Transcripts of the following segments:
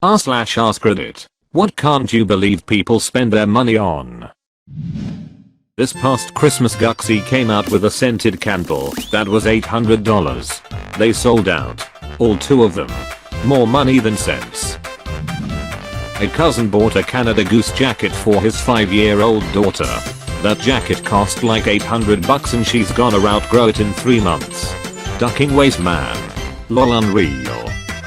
r/AskReddit. What can't you believe people spend their money on? This past Christmas Guxy came out with a scented candle that was $800. They sold out. All 2 of them. More money than sense. A cousin bought a Canada Goose jacket for his 5-year-old daughter. That jacket cost like $800 and she's gonna outgrow it in 3 months. Ducking waste man. Lol, unreal.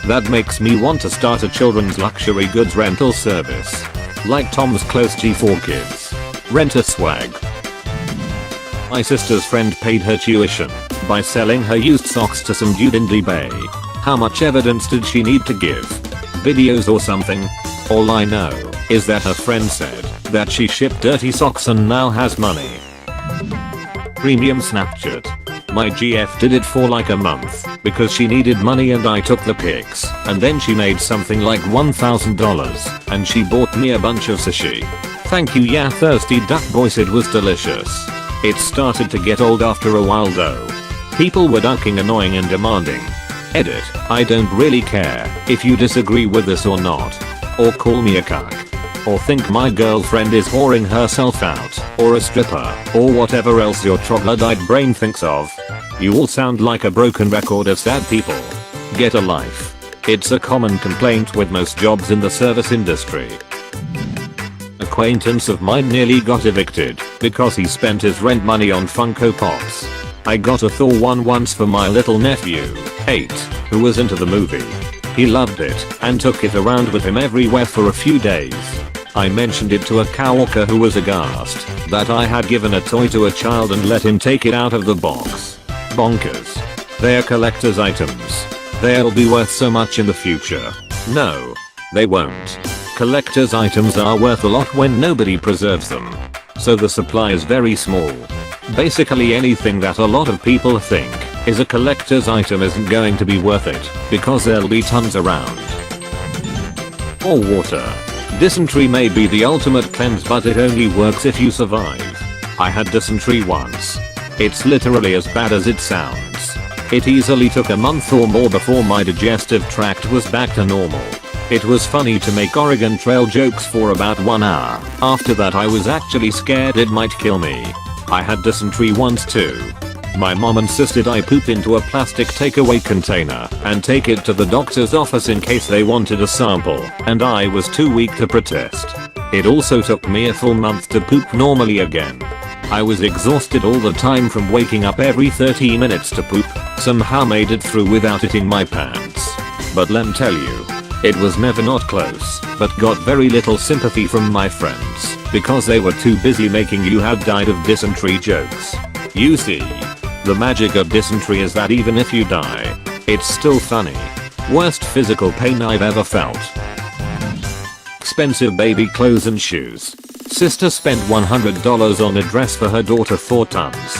That makes me want to start a children's luxury goods rental service. Like Tom's Close G4 Kids. Rent a swag. My sister's friend paid her tuition by selling her used socks to some dude in eBay. How much evidence did she need to give? Videos or something? All I know is that her friend said that she shipped dirty socks and now has money. Premium Snapchat. My GF did it for like a month because she needed money and I took the pics, and then she made something like $1,000 and she bought me a bunch of sushi. Thank you, yeah, thirsty duck voice, it was delicious. It started to get old after a while though. People were ducking, annoying and demanding. Edit, I don't really care if you disagree with this or not. Or call me a cuck. Or think my girlfriend is whoring herself out, or a stripper, or whatever else your troglodyte brain thinks of. You all sound like a broken record of sad people. Get a life. It's a common complaint with most jobs in the service industry. Acquaintance of mine nearly got evicted because he spent his rent money on Funko Pops. I got a Thor one once for my little nephew, 8, who was into the movie. He loved it and took it around with him everywhere for a few days. I mentioned it to a coworker who was aghast that I had given a toy to a child and let him take it out of the box. Bonkers. They're collector's items. They'll be worth so much in the future. No, they won't. Collector's items are worth a lot when nobody preserves them. So the supply is very small. Basically anything that a lot of people think is a collector's item isn't going to be worth it because there'll be tons around. Or water. Dysentery may be the ultimate cleanse, but it only works if you survive. I had dysentery once. It's literally as bad as it sounds. It easily took a month or more before my digestive tract was back to normal. It was funny to make Oregon Trail jokes for about 1 hour. After that I was actually scared it might kill me. I had dysentery once too. My mom insisted I poop into a plastic takeaway container and take it to the doctor's office in case they wanted a sample, and I was too weak to protest. It also took me a full month to poop normally again. I was exhausted all the time from waking up every 30 minutes to poop, somehow made it through without itting my pants. But lemme tell you, it was never not close, but got very little sympathy from my friends because they were too busy making you had died of dysentery jokes. You see, the magic of dysentery is that even if you die, it's still funny. Worst physical pain I've ever felt. Expensive baby clothes and shoes. Sister spent $100 on a dress for her daughter 4 tons.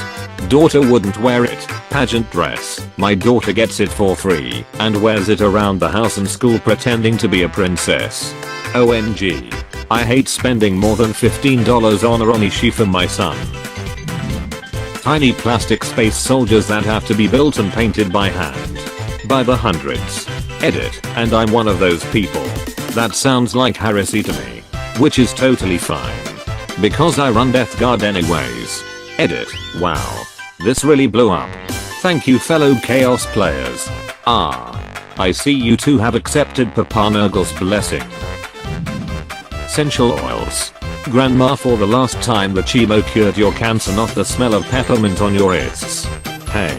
Daughter wouldn't wear it. Pageant dress. My daughter gets it for free and wears it around the house and school pretending to be a princess. OMG. I hate spending more than $15 on a Onishi for my son. Tiny plastic space soldiers that have to be built and painted by hand. By the hundreds. Edit, and I'm one of those people. That sounds like heresy to me. Which is totally fine. Because I run Death Guard anyways. Edit, wow. This really blew up. Thank you fellow Chaos players. I see you two have accepted Papa Nurgle's blessing. Essential oils. Grandma, for the last time the chemo cured your cancer, not the smell of peppermint on your wrists. Hey,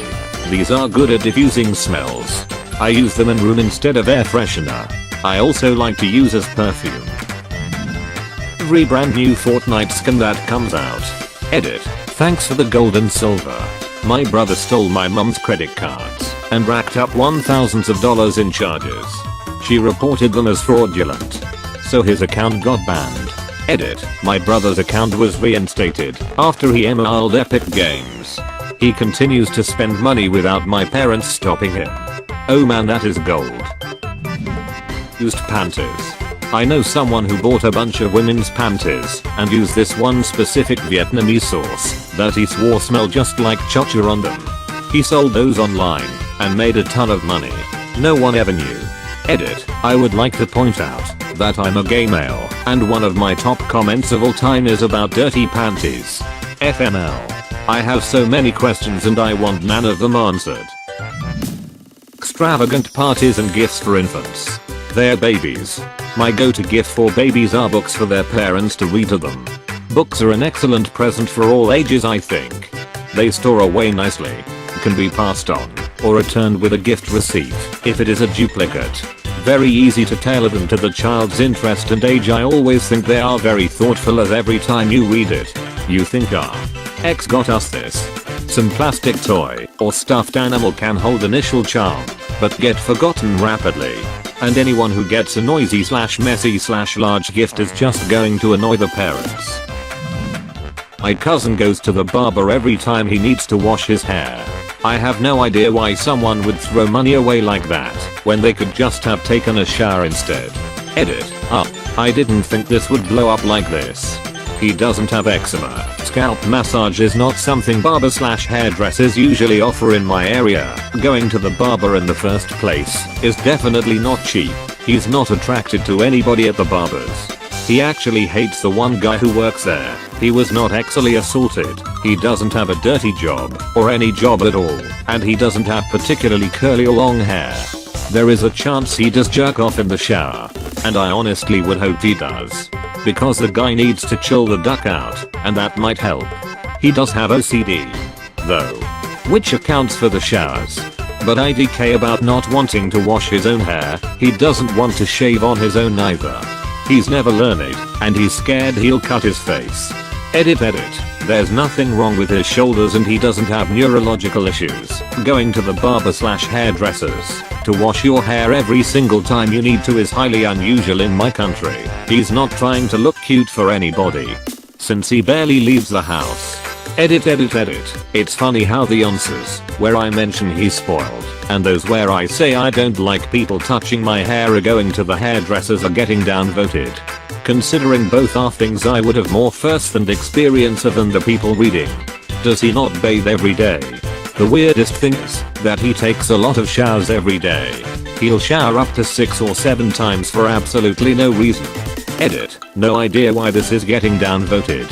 these are good at diffusing smells. I use them in room instead of air freshener. I also like to use as perfume. Every brand new Fortnite skin that comes out. Edit, thanks for the gold and silver. My brother stole my mom's credit cards and racked up thousands of dollars in charges. She reported them as fraudulent, so his account got banned. Edit, my brother's account was reinstated after he ML'd Epic Games. He continues to spend money without my parents stopping him. Oh man, that is gold. Used panties. I know someone who bought a bunch of women's panties and used this one specific Vietnamese sauce that he swore smelled just like chocha on them. He sold those online and made a ton of money. No one ever knew. Edit. I would like to point out that I'm a gay male, and one of my top comments of all time is about dirty panties. FML. I have so many questions and I want none of them answered. Extravagant parties and gifts for infants. They're babies. My go-to gift for babies are books for their parents to read to them. Books are an excellent present for all ages, I think. They store away nicely, can be passed on, or returned with a gift receipt if it is a duplicate. Very easy to tailor them to the child's interest and age. I always think they are very thoughtful, as every time you read it, you think, X got us this. Some plastic toy or stuffed animal can hold initial charm, but get forgotten rapidly. And anyone who gets a noisy / messy / large gift is just going to annoy the parents. My cousin goes to the barber every time he needs to wash his hair. I have no idea why someone would throw money away like that when they could just have taken a shower instead. Edit. I didn't think this would blow up like this. He doesn't have eczema. Scalp massage is not something barber / hairdressers usually offer in my area. Going to the barber in the first place is definitely not cheap. He's not attracted to anybody at the barber's. He actually hates the one guy who works there. He was not actually assaulted. He doesn't have a dirty job or any job at all, and he doesn't have particularly curly or long hair. There is a chance he does jerk off in the shower, and I honestly would hope he does, because the guy needs to chill the duck out, and that might help. He does have OCD, though, which accounts for the showers. But IDK about not wanting to wash his own hair. He doesn't want to shave on his own either. He's never learned, and he's scared he'll cut his face. Edit. There's nothing wrong with his shoulders and he doesn't have neurological issues. Going to the barber / hairdressers to wash your hair every single time you need to is highly unusual in my country. He's not trying to look cute for anybody, since he barely leaves the house. Edit. It's funny how the answers where I mention he's spoiled and those where I say I don't like people touching my hair or going to the hairdressers are getting downvoted. Considering both are things I would have more first-hand experience of than the people reading. Does he not bathe every day? The weirdest thing is that he takes a lot of showers every day. He'll shower up to 6 or 7 times for absolutely no reason. Edit. No idea why this is getting downvoted,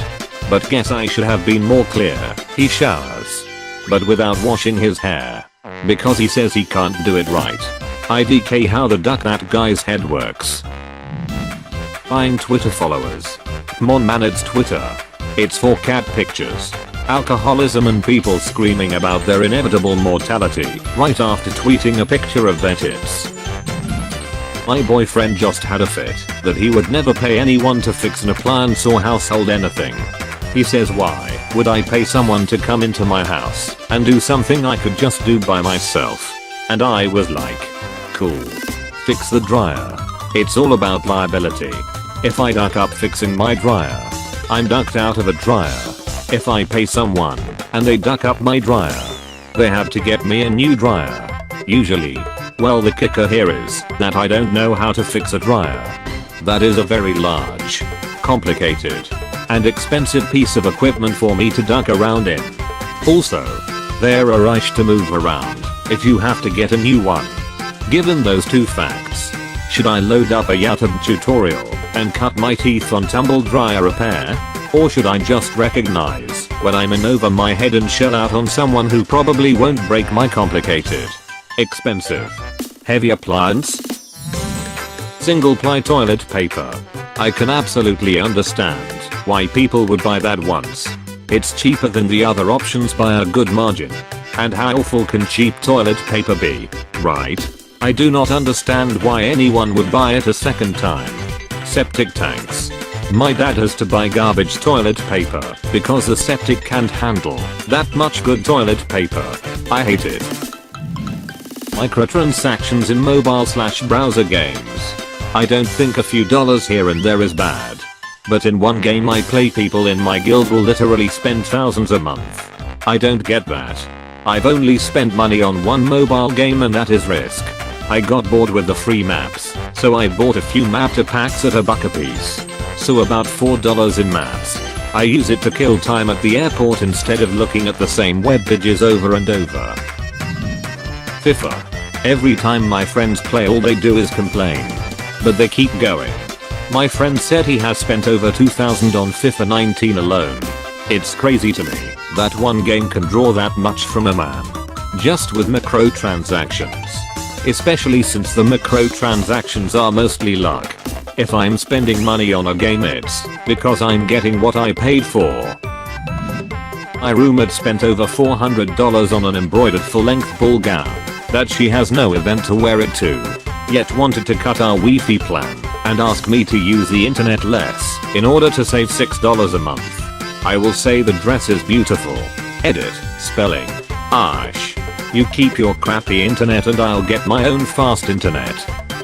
but guess I should have been more clear. He showers, but without washing his hair, because he says he can't do it right. IDK how the duck that guy's head works. Buying Twitter followers. Come on man, it's Twitter. It's for cat pictures, alcoholism and people screaming about their inevitable mortality right after tweeting a picture of their tits. My boyfriend just had a fit that he would never pay anyone to fix an appliance or household anything. He says, why would I pay someone to come into my house and do something I could just do by myself? And I was like, cool. Fix the dryer. It's all about liability. If I duck up fixing my dryer, I'm ducked out of a dryer. If I pay someone and they duck up my dryer, they have to get me a new dryer. Usually. Well, the kicker here is that I don't know how to fix a dryer. That is a very large, complicated, and expensive piece of equipment for me to duck around in. Also, they're a rush to move around if you have to get a new one. Given those two facts, should I load up a YouTube tutorial and cut my teeth on tumble dryer repair? Or should I just recognize when I'm in over my head and shell out on someone who probably won't break my complicated, expensive, heavy appliance? Single ply toilet paper. I can absolutely understand why people would buy that once. It's cheaper than the other options by a good margin. And how awful can cheap toilet paper be, right? I do not understand why anyone would buy it a second time. Septic tanks. My dad has to buy garbage toilet paper because the septic can't handle that much good toilet paper. I hate it. Microtransactions in mobile / browser games. I don't think a few dollars here and there is bad. But in one game I play, people in my guild will literally spend thousands a month. I don't get that. I've only spent money on one mobile game and that is Risk. I got bored with the free maps, so I bought a few mapper packs at $1 a piece. So about $4 in maps. I use it to kill time at the airport instead of looking at the same web pages over and over. FIFA. Every time my friends play, all they do is complain. But they keep going. My friend said he has spent over 2,000 on FIFA 19 alone. It's crazy to me that one game can draw that much from a man. Just with microtransactions. Especially since the microtransactions are mostly luck. If I'm spending money on a game, it's because I'm getting what I paid for. My roommate spent over $400 on an embroidered full-length ball gown that she has no event to wear it to, yet wanted to cut our Wi-Fi plan and ask me to use the internet less in order to save $6 a month. I will say the dress is beautiful. Edit, spelling. Ash. You keep your crappy internet and I'll get my own fast internet.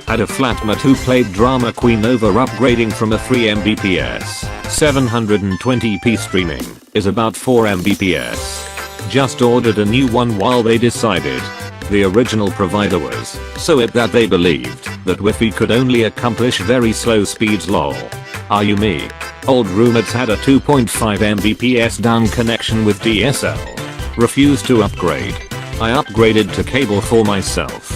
Had a flatmate who played drama queen over upgrading from a 3 Mbps. 720p streaming is about 4 Mbps. Just ordered a new one while they decided the original provider was so it that they believed that Wi-Fi could only accomplish very slow speeds. Lol. Are you me? Old roommates had a 2.5 Mbps down connection with DSL. Refused to upgrade. I upgraded to cable for myself.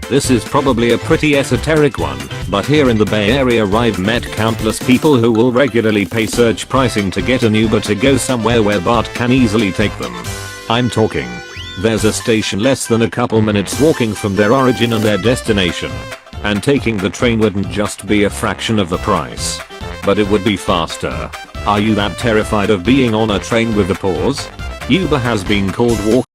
This is probably a pretty esoteric one, but here in the Bay Area I've met countless people who will regularly pay surge pricing to get an Uber to go somewhere where BART can easily take them. I'm talking. There's a station less than a couple minutes walking from their origin and their destination. And taking the train wouldn't just be a fraction of the price. But it would be faster. Are you that terrified of being on a train with a pause? Uber has been called walking